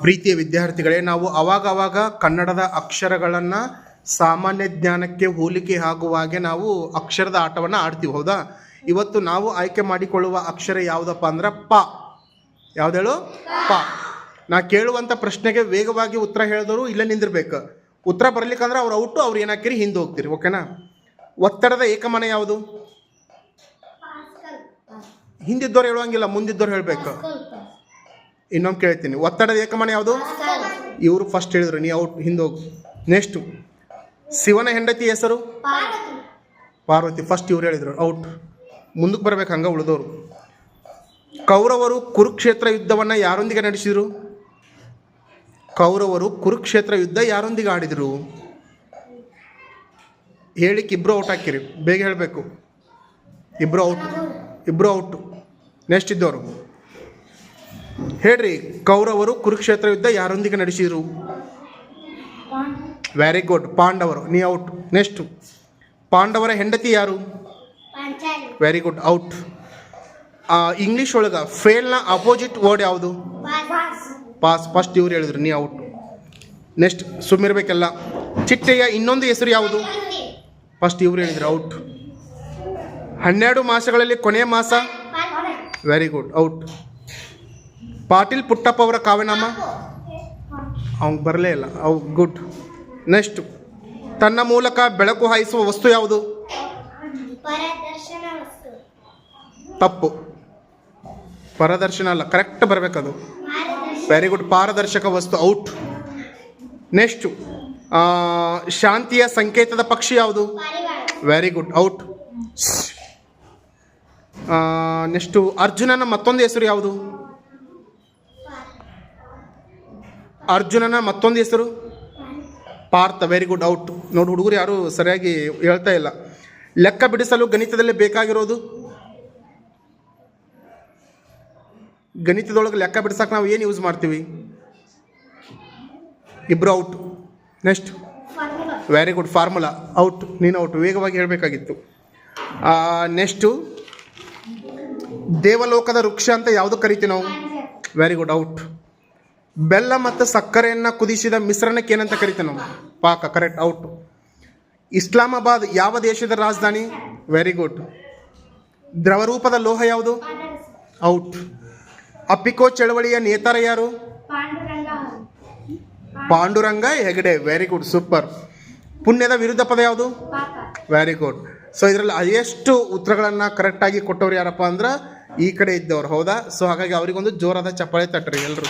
ಪ್ರೀತಿಯ ವಿದ್ಯಾರ್ಥಿಗಳೇ, ನಾವು ಅವಾಗ ಕನ್ನಡದ ಅಕ್ಷರಗಳನ್ನು ಸಾಮಾನ್ಯ ಜ್ಞಾನಕ್ಕೆ ಹೋಲಿಕೆ ಆಗುವ ಹಾಗೆ ನಾವು ಅಕ್ಷರದ ಆಟವನ್ನು ಆಡ್ತೀವಿ. ಹೌದಾ? ಇವತ್ತು ನಾವು ಆಯ್ಕೆ ಮಾಡಿಕೊಳ್ಳುವ ಅಕ್ಷರ ಯಾವುದಪ್ಪ ಅಂದ್ರೆ ಪ. ಯಾವ್ದು ಹೇಳು? ಪ. ನಾ ಕೇಳುವಂಥ ಪ್ರಶ್ನೆಗೆ ವೇಗವಾಗಿ ಉತ್ತರ ಹೇಳಿದವರು ಇಲ್ಲೇ ನಿಂದಿರ್ಬೇಕು. ಉತ್ತರ ಬರ್ಲಿಕ್ಕಂದ್ರೆ ಅವ್ರು ಔಟು, ಅವ್ರು ಏನಾಕಿರಿ ಹಿಂದೆ ಹೋಗ್ತೀರಿ. ಓಕೆನಾ? ಒತ್ತಡದ ಏಕಮಾನ ಯಾವುದು? ಹಿಂದಿದ್ದವ್ರು ಹೇಳುವಂಗಿಲ್ಲ, ಮುಂದಿದ್ದವ್ರು ಹೇಳಬೇಕು. ಇನ್ನೊಮ್ಮೆ ಕೇಳ್ತೀನಿ, ಒತ್ತಡದ ಏಕಮಾನ ಯಾವುದು? ಇವರು ಫಸ್ಟ್ ಹೇಳಿದ್ರು, ನೀ ಔಟ್, ಹಿಂದೆ ಹೋಗು. ನೆಕ್ಸ್ಟು, ಶಿವನ ಹೆಂಡತಿ ಹೆಸರು ಪಾರ್ವತಿ. ಫಸ್ಟ್ ಇವ್ರು ಹೇಳಿದ್ರು, ಔಟ್. ಮುಂದಕ್ಕೆ ಬರ್ಬೇಕು ಹಂಗೆ ಉಳಿದವರು. ಕೌರವರು ಕುರುಕ್ಷೇತ್ರ ಯುದ್ಧವನ್ನು ಯಾರೊಂದಿಗೆ ನಡೆಸಿದರು? ಕೌರವರು ಕುರುಕ್ಷೇತ್ರ ಯುದ್ಧ ಯಾರೊಂದಿಗೆ ಆಡಿದರು? ಹೇಳಿಕ್ಕೆ ಇಬ್ಬರು ಔಟ್ ಹಾಕಿರಿ, ಬೇಗ ಹೇಳಬೇಕು. ಇಬ್ಬರು ಔಟು. ನೆಕ್ಸ್ಟ್ ಇದ್ದವರು ಹೇಳ್ರಿ, ಕೌರವರು ಕುರುಕ್ಷೇತ್ರ ಯುದ್ಧ ಯಾರೊಂದಿಗೆ ನಡೆಸಿದರು? ವೆರಿ ಗುಡ್, ಪಾಂಡವರು. ನೀ ಔಟ್. ನೆಕ್ಸ್ಟು, ಪಾಂಡವರ ಹೆಂಡತಿ ಯಾರು? Very good, out. ಇಂಗ್ಲೀಷ್ ಒಳಗೆ ಫೇಲ್ನ ಅಪೋಸಿಟ್ ವರ್ಡ್ ಯಾವುದು? ಪಾಸ್. ಫಸ್ಟ್ ಇವ್ರು ಹೇಳಿದ್ರು, ನೀ ಔಟ್. ನೆಕ್ಸ್ಟ್, ಸುಮ್ಮಿರ್ಬೇಕೆಲ್ಲ. ಚಿಟ್ಟೆಯ ಇನ್ನೊಂದು ಹೆಸರು ಯಾವುದು? ಫಸ್ಟ್ ಇವ್ರು ಹೇಳಿದ್ರು, ಔಟ್. 12 ಮಾಸಗಳಲ್ಲಿ ಕೊನೆಯ ಮಾಸ? Very good, out. Patil Puttappa ಅವರ ಕಾವ್ಯನಾಮ? ಅವ್ನು ಬರಲೇ ಇಲ್ಲ. ಗುಡ್. ನೆಕ್ಸ್ಟ್, ತನ್ನ ಮೂಲಕ ಬೆಳಕು ಹಾಯಿಸುವ ವಸ್ತು ಯಾವುದು? ತಪ್ಪು. ಪರದರ್ಶನ ಅಲ್ಲ, ಕರೆಕ್ಟ್ ಬರಬೇಕದು. ವೆರಿ ಗುಡ್, ಪಾರದರ್ಶಕ ವಸ್ತು. ಔಟ್. ನೆಕ್ಸ್ಟು, ಶಾಂತಿಯ ಸಂಕೇತದ ಪಕ್ಷಿ ಯಾವುದು? Very good, out. ನೆಕ್ಸ್ಟು, ಅರ್ಜುನನ ಮತ್ತೊಂದು ಹೆಸರು ಯಾವುದು? ಅರ್ಜುನನ ಮತ್ತೊಂದು ಹೆಸರು? ಪಾರ್ಥ. Very good, out. ನೋಡಿ, ಹುಡುಗರು ಯಾರು ಸರಿಯಾಗಿ ಹೇಳ್ತಾ ಇಲ್ಲ. ಲೆಕ್ಕ ಬಿಡಿಸಲು ಗಣಿತದಲ್ಲಿ ಬೇಕಾಗಿರೋದು? ಗಣಿತದೊಳಗೆ ಲೆಕ್ಕ ಬಿಡಿಸಕ್ಕೆ ನಾವು ಏನು ಯೂಸ್ ಮಾಡ್ತೀವಿ? ಇಬ್ಬರು out. Next, very good, formula. Out. ನೀನು ಔಟ್. ವೇಗವಾಗಿ ಹೇಳಬೇಕಾಗಿತ್ತು. ನೆಕ್ಸ್ಟು, ದೇವಲೋಕದ ವೃಕ್ಷ ಅಂತ ಯಾವುದು ಕರಿತೀವಿ ನಾವು? Very good, out. ಬೆಲ್ಲ ಮತ್ತು ಸಕ್ಕರೆಯನ್ನು ಕುದಿಸಿದ ಮಿಶ್ರಣಕ್ಕೆ ಏನಂತ ಕರಿತೀವಿ ನಾವು? ಪಾಕ. Correct, out. ಇಸ್ಲಾಮಾಬಾದ್ ಯಾವ ದೇಶದ ರಾಜಧಾನಿ? Very good. ದ್ರವರೂಪದ ಲೋಹ ಯಾವುದು? ಔಟ್. ಅಪ್ಪಿಕೋ ಚಳವಳಿಯ ನೇತಾರ ಯಾರು? Panduranga Hegde. Very good, super. ಪುಣ್ಯದ ವಿರುದ್ಧ ಪದ ಯಾವುದು? Very good. ಸೊ ಇದರಲ್ಲಿ ಹೈಯೆಸ್ಟ್ ಉತ್ತರಗಳನ್ನು ಕರೆಕ್ಟಾಗಿ ಕೊಟ್ಟವ್ರು ಯಾರಪ್ಪ ಅಂದ್ರೆ ಈ ಕಡೆ ಇದ್ದವ್ರು. ಹೌದಾ? ಸೊ ಹಾಗಾಗಿ ಅವರಿಗೊಂದು ಜೋರಾದ ಚಪ್ಪಾಳೆ ತಟ್ರಿ ಎಲ್ಲರೂ.